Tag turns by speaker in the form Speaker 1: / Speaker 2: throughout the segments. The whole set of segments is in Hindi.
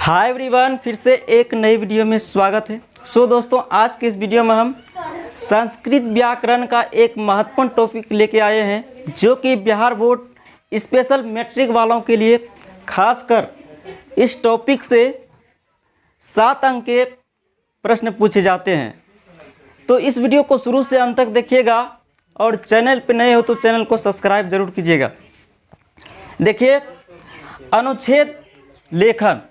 Speaker 1: हाय एवरीवन, फिर से एक नई वीडियो में स्वागत है। दोस्तों, आज के इस वीडियो में हम संस्कृत व्याकरण का एक महत्वपूर्ण टॉपिक लेके आए हैं, जो कि बिहार बोर्ड स्पेशल मैट्रिक वालों के लिए खासकर इस टॉपिक से 7 अंक के प्रश्न पूछे जाते हैं। तो इस वीडियो को शुरू से अंत तक देखिएगा और चैनल पर नए हो तो चैनल को सब्सक्राइब जरूर कीजिएगा। देखिए, अनुच्छेद लेखन,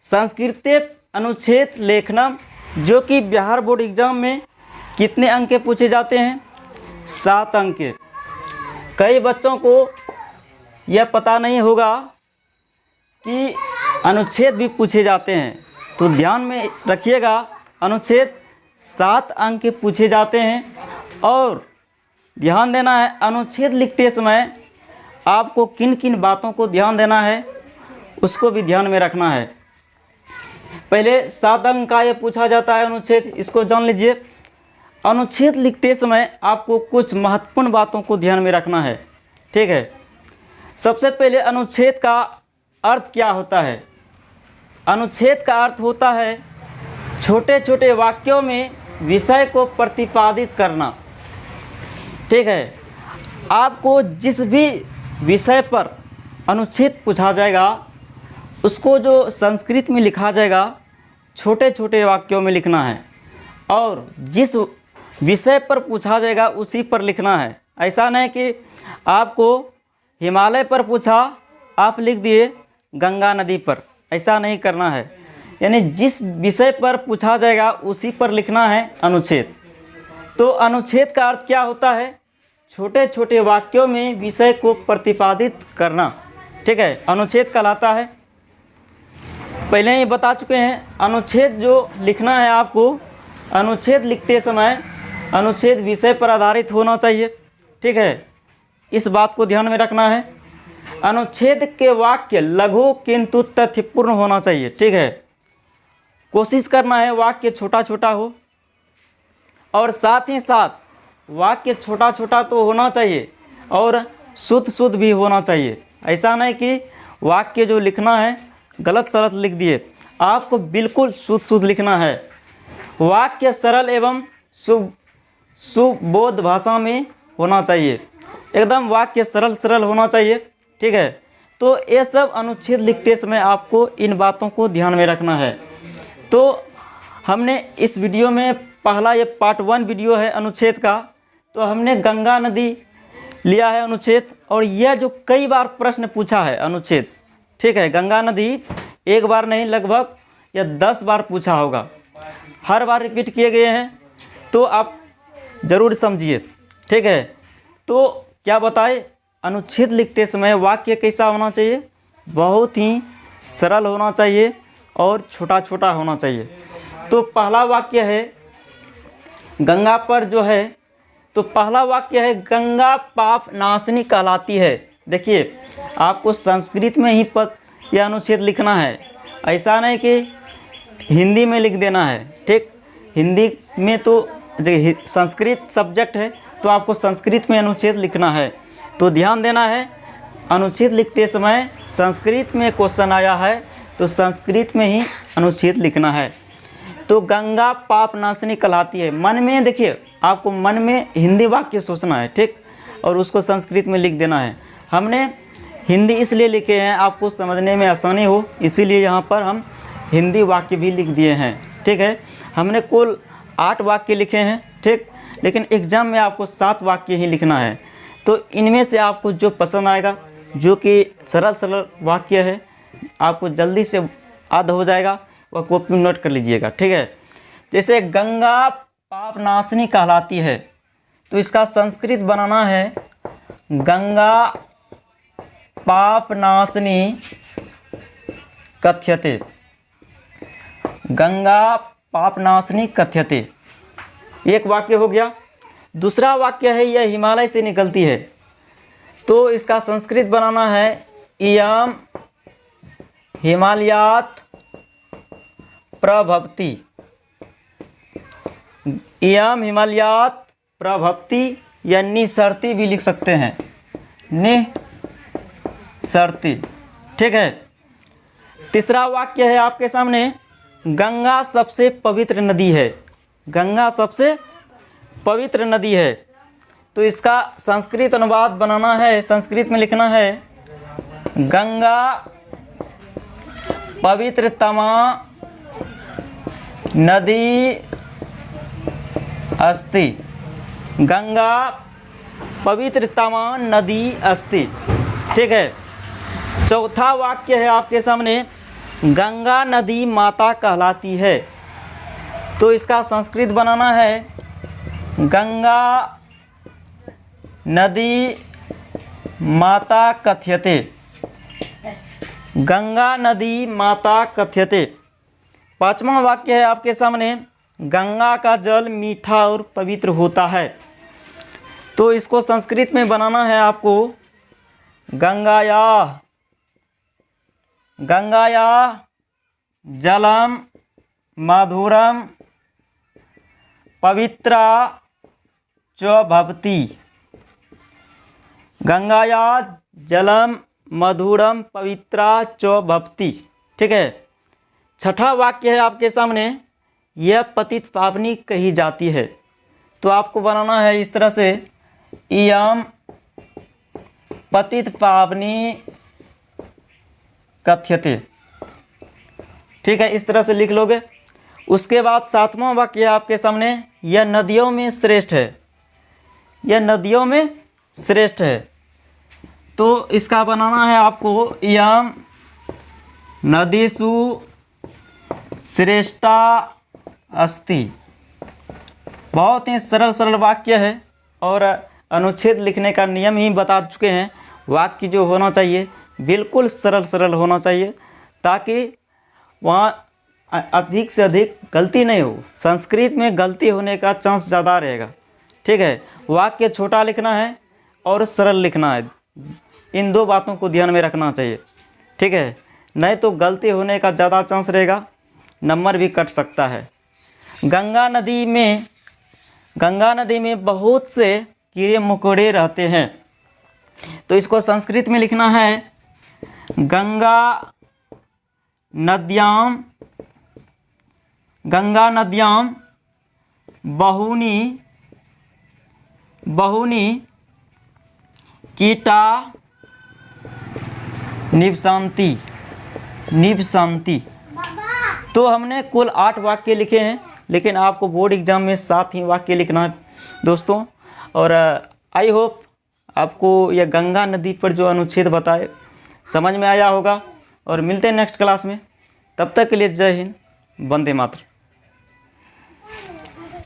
Speaker 1: संस्कृत अनुच्छेद लेखनम, जो कि बिहार बोर्ड एग्जाम में कितने अंक के पूछे जाते हैं? 7 अंक के। कई बच्चों को यह पता नहीं होगा कि अनुच्छेद भी पूछे जाते हैं, तो ध्यान में रखिएगा, अनुच्छेद 7 अंक के पूछे जाते हैं। और ध्यान देना है, अनुच्छेद लिखते समय आपको किन किन बातों को ध्यान देना है, उसको भी ध्यान में रखना है। पहले 7 अंक का ये पूछा जाता है अनुच्छेद, इसको जान लीजिए। अनुच्छेद लिखते समय आपको कुछ महत्वपूर्ण बातों को ध्यान में रखना है, ठीक है। सबसे पहले अनुच्छेद का अर्थ क्या होता है? अनुच्छेद का अर्थ होता है छोटे छोटे वाक्यों में विषय को प्रतिपादित करना, ठीक है। आपको जिस भी विषय पर अनुच्छेद पूछा जाएगा, उसको जो संस्कृत में लिखा जाएगा, छोटे छोटे वाक्यों में लिखना है, और जिस विषय पर पूछा जाएगा उसी पर लिखना है। ऐसा नहीं कि आपको हिमालय पर पूछा, आप लिख दिए गंगा नदी पर, ऐसा नहीं करना है। यानी जिस विषय पर पूछा जाएगा उसी पर लिखना है अनुच्छेद। तो अनुच्छेद का अर्थ क्या होता है? छोटे छोटे वाक्यों में विषय को प्रतिपादित करना, ठीक है, अनुच्छेद कहलाता है। पहले ही बता चुके हैं, अनुच्छेद जो लिखना है आपको, अनुच्छेद लिखते समय अनुच्छेद विषय पर आधारित होना चाहिए, ठीक है। इस बात को ध्यान में रखना है। अनुच्छेद के वाक्य लघु किंतु तथ्यपूर्ण होना चाहिए, ठीक है। कोशिश करना है वाक्य छोटा छोटा हो, और साथ ही साथ वाक्य छोटा छोटा तो होना चाहिए और शुद्ध शुद्ध भी होना चाहिए। ऐसा नहीं कि वाक्य जो लिखना है गलत सलत लिख दिए, आपको बिल्कुल शुद्ध शुद्ध लिखना है। वाक्य सरल एवं सुबोध भाषा में होना चाहिए, एकदम वाक्य सरल सरल होना चाहिए, ठीक है। तो ये सब अनुच्छेद लिखते समय आपको इन बातों को ध्यान में रखना है। तो हमने इस वीडियो में पहला ये पार्ट 1 वीडियो है अनुच्छेद का, तो हमने गंगा नदी लिया है अनुच्छेद, और यह जो कई बार प्रश्न पूछा है अनुच्छेद, ठीक है। गंगा नदी एक बार नहीं, लगभग या 10 बार पूछा होगा, हर बार रिपीट किए गए हैं, तो आप ज़रूर समझिए, ठीक है। तो क्या बताए, अनुच्छेद लिखते समय वाक्य कैसा होना चाहिए? बहुत ही सरल होना चाहिए और छोटा छोटा होना चाहिए। तो पहला वाक्य है गंगा पर जो है, तो पहला वाक्य है गंगा पाप नाशनी कहलाती है। देखिए, आपको संस्कृत में ही यह अनुच्छेद लिखना है, ऐसा नहीं कि हिंदी में लिख देना है, ठीक। हिंदी में तो देखिए संस्कृत सब्जेक्ट है, तो आपको संस्कृत में अनुच्छेद लिखना है। तो ध्यान देना है, अनुच्छेद लिखते समय संस्कृत में क्वेश्चन आया है तो संस्कृत में ही अनुच्छेद लिखना है। तो गंगा पाप नाशनी कहलाती है। मन में देखिए, आपको मन में हिंदी वाक्य सोचना है, ठीक, और उसको संस्कृत में लिख देना है। हमने हिंदी इसलिए लिखे हैं आपको समझने में आसानी हो, इसीलिए यहाँ पर हम हिंदी वाक्य भी लिख दिए हैं, ठीक है। हमने कुल 8 वाक्य लिखे हैं, ठीक, लेकिन एग्ज़ाम में आपको 7 वाक्य ही लिखना है। तो इनमें से आपको जो पसंद आएगा, जो कि सरल सरल वाक्य है, आपको जल्दी से याद हो जाएगा, वह कॉपी में नोट कर लीजिएगा, ठीक है। जैसे गंगा पाप नाशनी कहलाती है, तो इसका संस्कृत बनाना है गंगा पाप नाशनी कथ्यते। गंगा पाप नाशनी कथ्यते, एक वाक्य हो गया। दूसरा वाक्य है यह हिमालय से निकलती है, तो इसका संस्कृत बनाना है इयम हिमालयात प्रभवति। इयम हिमालयात प्रभवति, या निसरती भी लिख सकते हैं, निसरती, ठीक है। तीसरा वाक्य है आपके सामने, गंगा सबसे पवित्र नदी है। गंगा सबसे पवित्र नदी है। तो इसका संस्कृत अनुवाद बनाना है, संस्कृत में लिखना है, गंगा पवित्रतमा नदी अस्ति। गंगा पवित्रतमा नदी अस्ति। ठीक है। चौथा वाक्य है आपके सामने, गंगा नदी माता कहलाती है। तो इसका संस्कृत बनाना है, गंगा नदी माता कथ्यते। गंगा नदी माता कथ्यते। पांचवा वाक्य है आपके सामने, गंगा का जल मीठा और पवित्र होता है। तो इसको संस्कृत में बनाना है आपको, गंगाया जलम मधुरम पवित्रा च भवति। गंगाया जलम मधुरम पवित्रा च भवति। ठीक है। छठा वाक्य है आपके सामने, यह पतित पावनी कही जाती है। तो आपको बनाना है इस तरह से, इयम पतित पावनी कथ्यते। ठीक है, इस तरह से लिख लोगे। उसके बाद सातवां वाक्य आपके सामने, यह नदियों में श्रेष्ठ है। यह नदियों में श्रेष्ठ है। तो इसका बनाना है आपको, यम नदीसु श्रेष्ठा अस्ति। बहुत ही सरल सरल वाक्य है और अनुच्छेद लिखने का नियम ही बता चुके हैं। वाक्य जो होना चाहिए बिल्कुल सरल सरल होना चाहिए, ताकि वहाँ अधिक से अधिक गलती नहीं हो। संस्कृत में गलती होने का चांस ज़्यादा रहेगा। ठीक है। वाक्य छोटा लिखना है और सरल लिखना है। इन दो बातों को ध्यान में रखना चाहिए। ठीक है, नहीं तो गलती होने का ज़्यादा चांस रहेगा, नंबर भी कट सकता है। गंगा नदी में बहुत से कीड़े मकोड़े रहते हैं। तो इसको संस्कृत में लिखना है, गंगा नद्याम बहुनी कीटा निवसन्ति। तो हमने कुल 8 वाक्य लिखे हैं, लेकिन आपको बोर्ड एग्जाम में 7 ही वाक्य लिखना है दोस्तों। और आई होप आपको यह गंगा नदी पर जो अनुच्छेद बताए समझ में आया होगा। और मिलते हैं नेक्स्ट क्लास में। तब तक के लिए जय हिंद, वंदे मातरम।